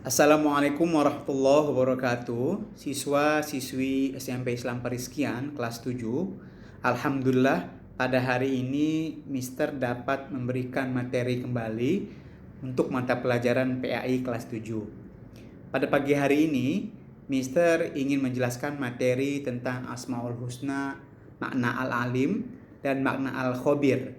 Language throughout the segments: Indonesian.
Assalamualaikum warahmatullahi wabarakatuh. Siswa-siswi SMP Islam Periskian kelas 7. Alhamdulillah pada hari ini Mister dapat memberikan materi kembali untuk mata pelajaran PAI kelas 7. Pada pagi hari ini Mister ingin menjelaskan materi tentang Asmaul Husna, makna Al-Alim dan makna Al-Khabir.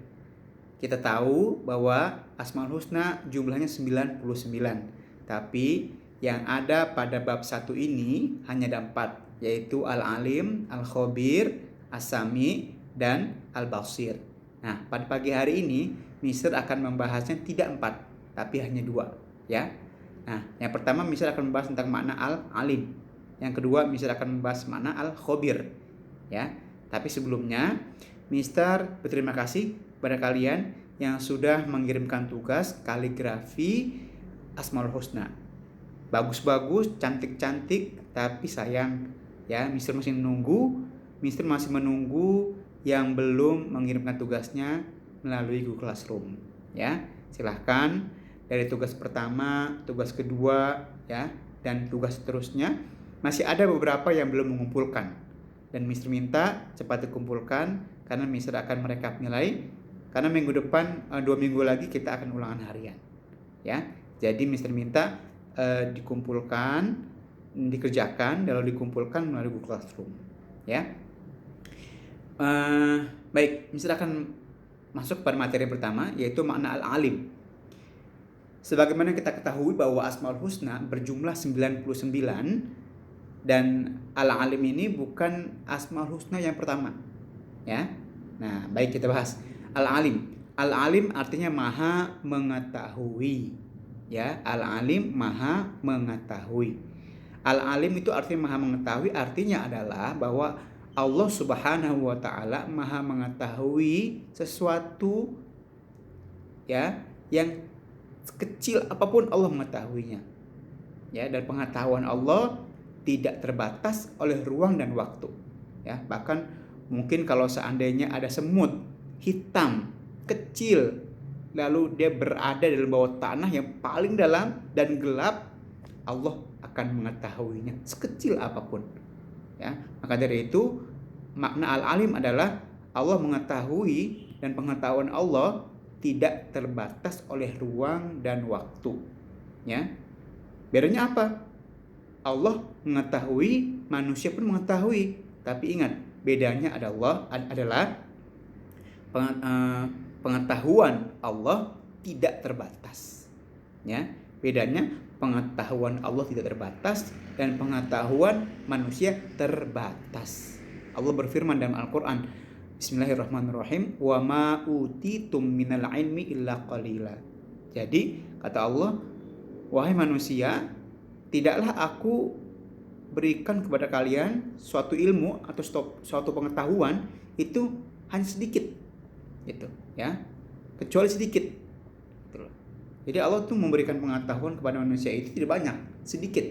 Kita tahu bahwa Asmaul Husna jumlahnya 99. Tapi yang ada pada bab 1 ini hanya ada 4, yaitu Al-Alim, Al-Khabir, As-Sami, dan Al-Basir. Nah, pada pagi hari ini Mister akan membahasnya tidak 4, tapi hanya 2, ya. Nah, yang pertama Mister akan membahas tentang makna Al-Alim. Yang kedua Mister akan membahas makna Al-Khabir, ya. Tapi sebelumnya Mister berterima kasih pada kalian yang sudah mengirimkan tugas kaligrafi Asmaul Husna. Bagus-bagus, cantik-cantik, tapi sayang ya, Mister masih menunggu yang belum mengirimkan tugasnya melalui Google Classroom, ya. Silahkan dari tugas pertama, tugas kedua, ya, dan tugas seterusnya. Masih ada beberapa yang belum mengumpulkan, dan Mister minta cepat dikumpulkan karena Mister akan merekap nilai, karena minggu depan 2 minggu lagi kita akan ulangan harian, ya. Jadi Mister minta dikumpulkan, dikerjakan, lalu dikumpulkan melalui Google Classroom, ya. Baik, Mister akan masuk pada materi pertama, yaitu makna Al-Alim. Sebagaimana kita ketahui bahwa Asmaul Husna berjumlah 99, dan Al-Alim ini bukan Asmaul Husna yang pertama, ya. Nah, baik, kita bahas Al-Alim. Al-Alim artinya maha mengetahui, ya. Al-Alim maha mengetahui. Al-Alim itu artinya maha mengetahui, artinya adalah bahwa Allah Subhanahu wa taala maha mengetahui sesuatu, ya, yang kecil apapun Allah mengetahuinya, ya. Dan pengetahuan Allah tidak terbatas oleh ruang dan waktu, ya. Bahkan mungkin kalau seandainya ada semut hitam kecil lalu dia berada dalam bawah tanah yang paling dalam dan gelap, Allah akan mengetahuinya sekecil apapun, ya. Maka dari itu makna Al-Alim adalah Allah mengetahui, dan pengetahuan Allah tidak terbatas oleh ruang dan waktu, ya. Bedanya apa? Allah mengetahui, manusia pun mengetahui, tapi ingat, bedanya adalah pengetahuan Allah tidak terbatas, ya. Bedanya pengetahuan Allah tidak terbatas dan pengetahuan manusia terbatas. Allah berfirman dalam Al-Qur'an, Bismillahirrahmanirrahim, wa ma utitum minal ilmi illa qalila. Jadi kata Allah, wahai manusia, tidaklah aku berikan kepada kalian suatu ilmu atau suatu pengetahuan itu hanya sedikit, gitu, ya, kecuali sedikit, gitu. Jadi Allah tuh memberikan pengetahuan kepada manusia itu tidak banyak, sedikit,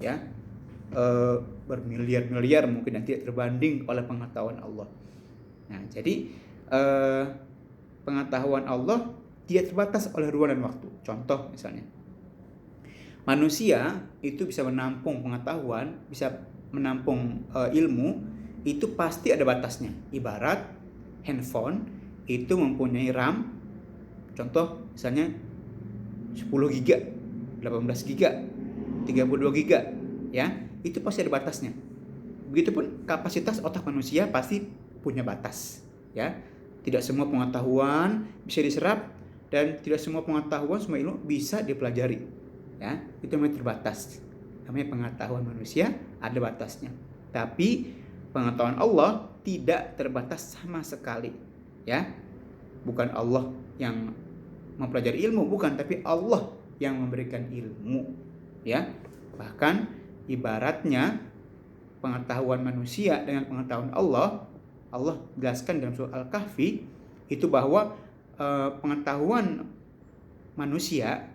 ya, bermiliar-miliar mungkin yang tidak terbanding oleh pengetahuan Allah. Nah, jadi pengetahuan Allah tidak terbatas oleh ruang dan waktu. Contoh misalnya, manusia itu bisa menampung pengetahuan, bisa menampung ilmu, itu pasti ada batasnya. Ibarat handphone itu mempunyai RAM, contoh misalnya 10 GB, 18 GB, 32 GB, ya. Itu pasti ada batasnya. Begitupun kapasitas otak manusia pasti punya batas, ya. Tidak semua pengetahuan bisa diserap, dan tidak semua pengetahuan, semua ilmu bisa dipelajari, ya. Itu namanya terbatas. Namanya pengetahuan manusia ada batasnya. Tapi pengetahuan Allah tidak terbatas sama sekali, ya. Bukan Allah yang mempelajari ilmu, bukan, tapi Allah yang memberikan ilmu, ya. Bahkan ibaratnya pengetahuan manusia dengan pengetahuan Allah, Allah jelaskan dalam surah Al-Kahfi itu bahwa pengetahuan manusia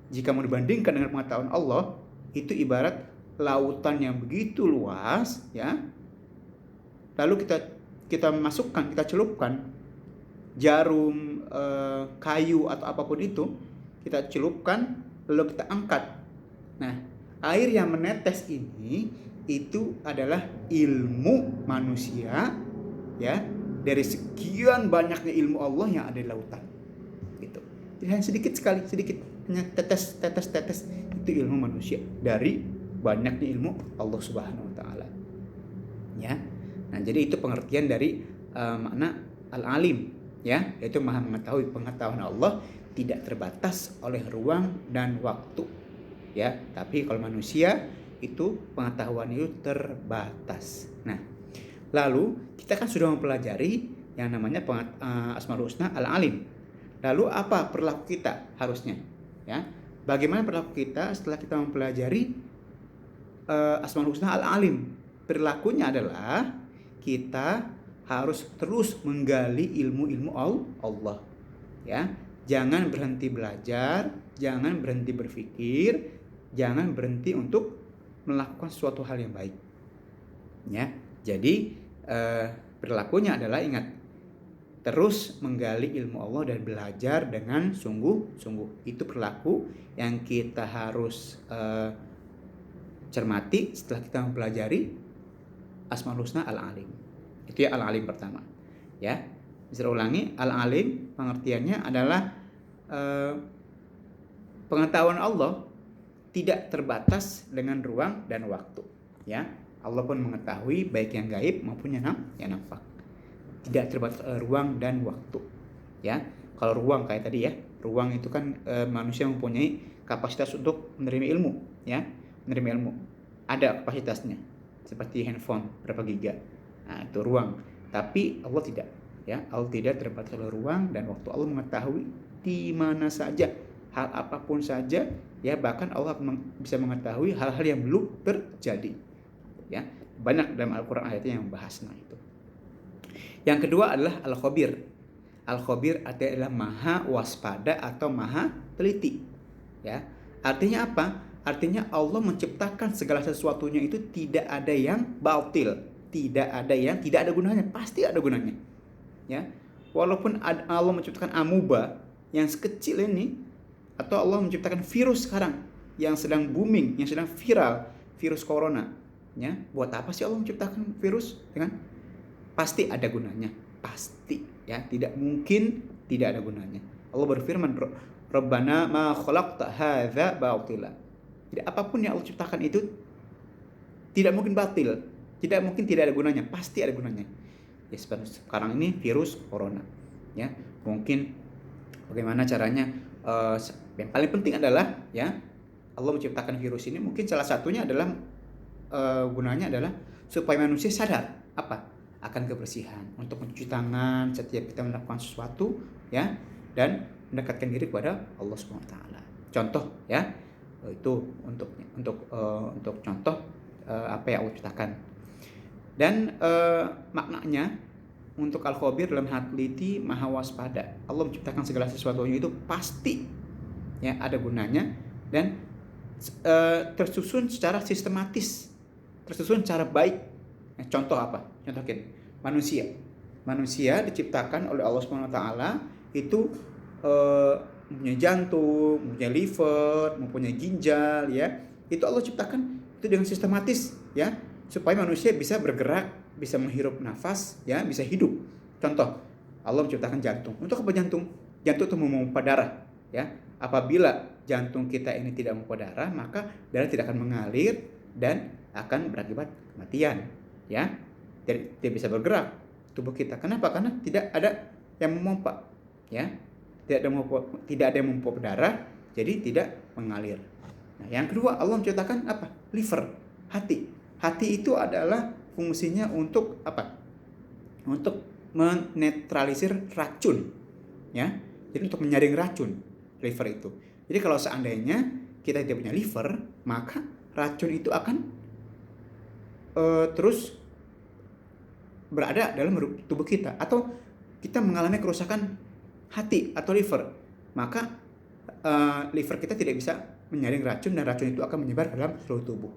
jika mau dibandingkan dengan pengetahuan Allah itu ibarat lautan yang begitu luas, ya. Lalu kita masukkan, kita celupkan jarum, kayu atau apapun itu, kita celupkan lalu kita angkat, Nah, air yang menetes ini itu adalah ilmu manusia, ya, dari sekian banyaknya ilmu Allah yang ada di lautan. Gitu. Jadi hanya sedikit sekali, sedikit, hanya tetes itu ilmu manusia dari banyaknya ilmu Allah Subhanahu wa taala. Ya. Nah, jadi itu pengertian dari makna al-alim, ya, yaitu Maha mengetahui. Pengetahuan Allah tidak terbatas oleh ruang dan waktu, ya. Tapi kalau manusia itu pengetahuan itu terbatas. Nah, lalu kita kan sudah mempelajari yang namanya Asmaul Husna al-alim. Lalu apa perilaku kita harusnya, ya? Bagaimana perilaku kita setelah kita mempelajari Asmaul Husna al-alim? Perilakunya adalah kita harus terus menggali ilmu-ilmu Allah, ya. Jangan berhenti belajar, jangan berhenti berpikir, jangan berhenti untuk melakukan suatu hal yang baik, ya. Jadi perilakunya adalah, ingat, terus menggali ilmu Allah dan belajar dengan sungguh-sungguh. Itu perilaku yang kita harus cermati setelah kita mempelajari Asmaul Husna al-alim. Itu ya al-alim pertama, ya. Bisa ulangi, al-alim pengertiannya adalah pengetahuan Allah tidak terbatas dengan ruang dan waktu, ya. Allah pun mengetahui baik yang gaib maupun yang nampak. Tidak terbatas ruang dan waktu, ya. Kalau ruang kayak tadi, ya, ruang itu kan manusia mempunyai kapasitas untuk menerima ilmu, ya, menerima ilmu. Ada kapasitasnya, seperti handphone berapa giga. Nah, itu ruang. Tapi Allah tidak, ya. Allah tidak terbatas oleh ruang dan waktu. Allah mengetahui di mana saja, hal apapun saja, ya. Bahkan Allah bisa mengetahui hal-hal yang belum terjadi, ya. Banyak dalam Al-Qur'an ayatnya yang membahas itu. Yang kedua adalah al-khabir. Al-khabir artinya adalah maha waspada atau maha teliti, ya. Artinya apa? Artinya Allah menciptakan segala sesuatunya itu tidak ada yang batil, tidak ada yang tidak ada gunanya, pasti ada gunanya, ya. Walaupun Allah menciptakan amuba yang sekecil ini, atau Allah menciptakan virus sekarang yang sedang booming, yang sedang viral, virus corona, ya. Buat apa sih Allah menciptakan virus? Dengan pasti ada gunanya, pasti, ya. Tidak mungkin tidak ada gunanya. Allah berfirman, Rabbana ma khalaqta hadza batila. Jadi apapun yang Allah ciptakan itu tidak mungkin batil, tidak mungkin tidak ada gunanya, pasti ada gunanya. Ya, seperti sekarang ini virus corona, ya. Mungkin bagaimana caranya? Yang paling penting adalah, ya, Allah menciptakan virus ini mungkin salah satunya adalah gunanya adalah supaya manusia sadar apa? Akan kebersihan, untuk mencuci tangan setiap kita melakukan sesuatu, ya, dan mendekatkan diri kepada Allah Subhanahu wa taala. Contoh, ya, itu untuk contoh apa yang Allah ciptakan. Dan maknanya untuk al-khabir dalam hal teliti, maha waspada. Allah menciptakan segala sesuatunya itu pasti, ya, ada gunanya dan tersusun secara sistematis, tersusun secara baik. Nah, contoh apa? Contoh manusia diciptakan oleh Allah Subhanahu wa taala itu mempunyai jantung, mempunyai liver, mempunyai ginjal, ya. Itu Allah ciptakan itu dengan sistematis, ya, supaya manusia bisa bergerak, bisa menghirup nafas, ya, bisa hidup. Contoh, Allah menciptakan jantung. Untuk apa jantung? Jantung itu memompa darah, ya. Apabila jantung kita ini tidak memompa darah, maka darah tidak akan mengalir dan akan berakibat kematian, ya. Tidak bisa bergerak tubuh kita. Kenapa? Karena tidak ada yang memompa, ya. Tidak ada yang memompa darah, jadi tidak mengalir. Nah, yang kedua, Allah menciptakan apa? Liver, hati. Hati itu adalah fungsinya untuk apa? Untuk menetralisir racun, ya. Jadi untuk menyaring racun, liver itu. Jadi kalau seandainya kita tidak punya liver, maka racun itu akan terus berada dalam tubuh kita, atau kita mengalami kerusakan hati atau liver, maka liver kita tidak bisa menyaring racun dan racun itu akan menyebar ke dalam seluruh tubuh.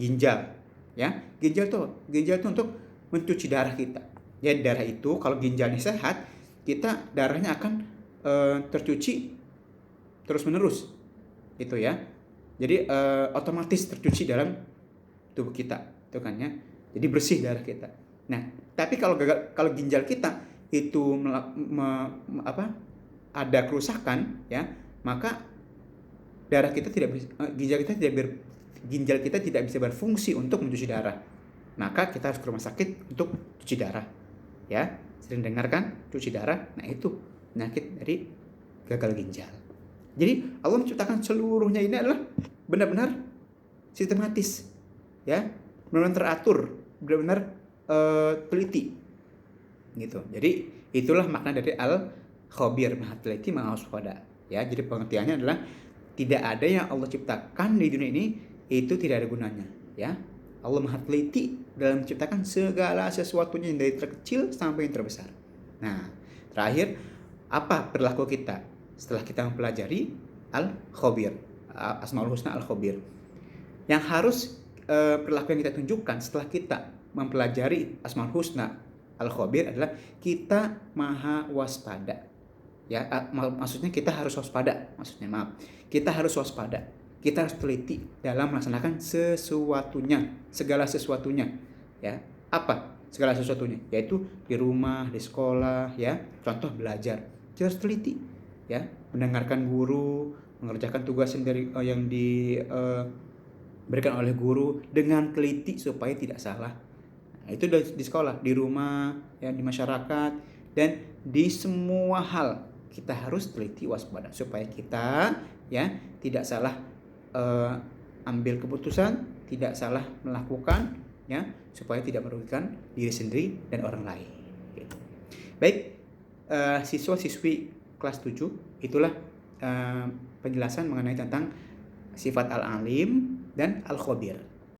Ginjal, ya, ginjal itu untuk mencuci darah kita. Ya, darah itu kalau ginjalnya sehat, kita darahnya akan tercuci terus menerus, itu, ya. Jadi otomatis tercuci dalam tubuh kita, itu kan ya. Jadi bersih darah kita. Nah, tapi kalau ginjal kita itu ada kerusakan ya, maka ginjal kita tidak bisa berfungsi untuk mencuci darah. Maka kita harus ke rumah sakit untuk cuci darah. Ya, sering dengar kan cuci darah? Nah, itu penyakit dari gagal ginjal. Jadi Allah menciptakan seluruhnya ini adalah benar-benar sistematis, ya, benar-benar teratur, benar-benar teliti, gitu. Jadi itulah makna dari al-khabir, maha teliti, maha waspada. Ya, jadi pengertiannya adalah tidak ada yang Allah ciptakan di dunia ini itu tidak ada gunanya. Ya, Allah maha teliti dalam menciptakan segala sesuatunya dari terkecil sampai yang terbesar. Nah, terakhir apa perilaku kita setelah kita mempelajari al-khabir, Asmaul Husna al-khabir? Yang harus perilaku yang kita tunjukkan setelah kita mempelajari Asmaul Husna al-khabir adalah kita maha waspada. Ya, maksudnya kita harus waspada. Kita harus waspada. Kita harus teliti dalam melaksanakan segala sesuatunya. Ya, apa segala sesuatunya? Yaitu di rumah, di sekolah, ya. Contoh belajar, kita harus teliti, ya, mendengarkan guru, mengerjakan tugas yang diberikan oleh guru dengan teliti supaya tidak salah. Nah, itu di sekolah, di rumah, ya, di masyarakat, dan di semua hal kita harus teliti waspada supaya kita, ya, tidak salah ambil keputusan, tidak salah melakukan, ya, supaya tidak merugikan diri sendiri dan orang lain. Gitu. Baik, siswa-siswi kelas 7, itulah penjelasan mengenai tentang sifat al-alim dan al-khabir.